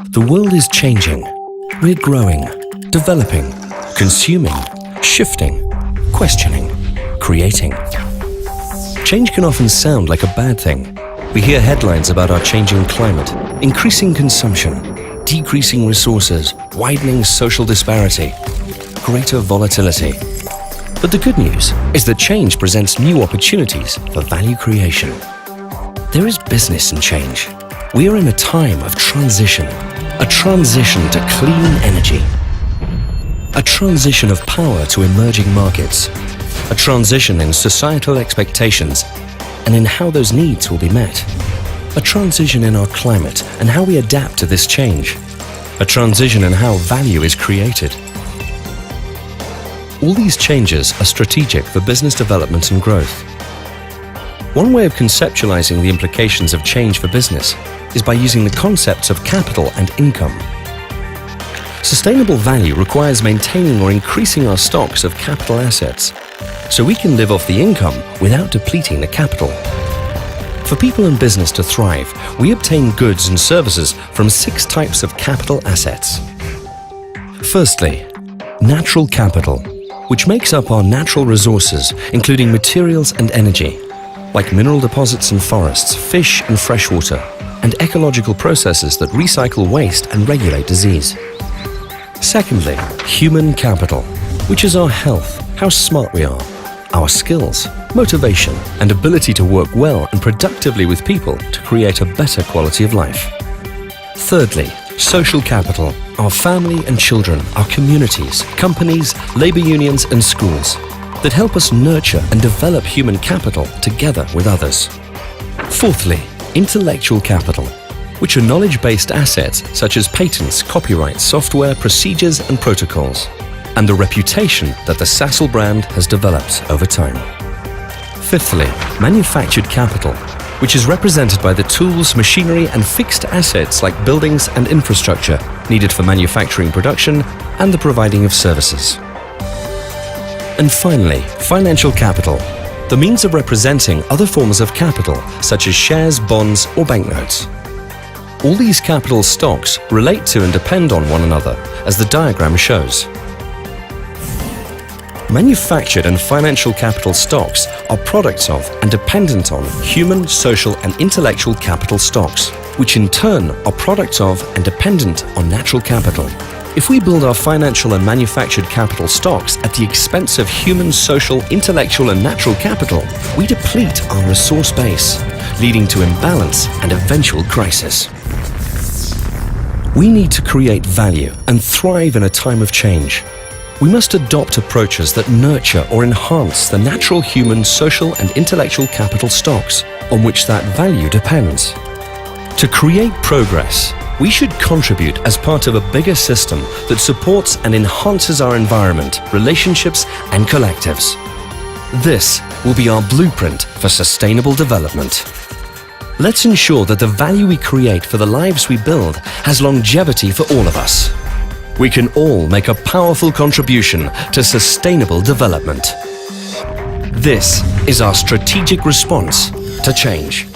The world is changing. We're growing, developing, consuming, shifting, questioning, creating. Change can often sound like a bad thing. We hear headlines about our changing climate, increasing consumption, decreasing resources, widening social disparity, greater volatility. But the good news is that change presents new opportunities for value creation. There is business in change. We are in a time of transition, a transition to clean energy, a transition of power to emerging markets, a transition in societal expectations and in how those needs will be met, a transition in our climate and how we adapt to this change, a transition in how value is created. All these changes are strategic for business development and growth. One way of conceptualizing the implications of change for business is by using the concepts of capital and income. Sustainable value requires maintaining or increasing our stocks of capital assets, so we can live off the income without depleting the capital. For people in business to thrive, we obtain goods and services from 6 types of capital assets. Firstly, natural capital, which makes up our natural resources, including materials and energy, like mineral deposits and forests, fish and freshwater, and ecological processes that recycle waste and regulate disease. Secondly, human capital, which is our health, how smart we are, our skills, motivation, and ability to work well and productively with people to create a better quality of life. Thirdly, social capital, our family and children, our communities, companies, labor unions, and schools that help us nurture and develop human capital together with others. Fourthly, intellectual capital, which are knowledge-based assets such as patents, copyright, software, procedures, and protocols, and the reputation that the Sasol brand has developed over time. Fifthly, manufactured capital, which is represented by the tools, machinery, and fixed assets like buildings and infrastructure needed for manufacturing production and the providing of services. And finally, financial capital, the means of representing other forms of capital such as shares, bonds, or banknotes. All these capital stocks relate to and depend on one another, as the diagram shows. Manufactured and financial capital stocks are products of and dependent on human, social, and intellectual capital stocks, which in turn are products of and dependent on natural capital. If we build our financial and manufactured capital stocks at the expense of human, social, intellectual, and natural capital, we deplete our resource base, leading to imbalance and eventual crisis. We need to create value and thrive in a time of change. We must adopt approaches that nurture or enhance the natural human, social, and intellectual capital stocks on which that value depends. To create progress, we should contribute as part of a bigger system that supports and enhances our environment, relationships, and collectives. This will be our blueprint for sustainable development. Let's ensure that the value we create for the lives we build has longevity for all of us. We can all make a powerful contribution to sustainable development. This is our strategic response to change.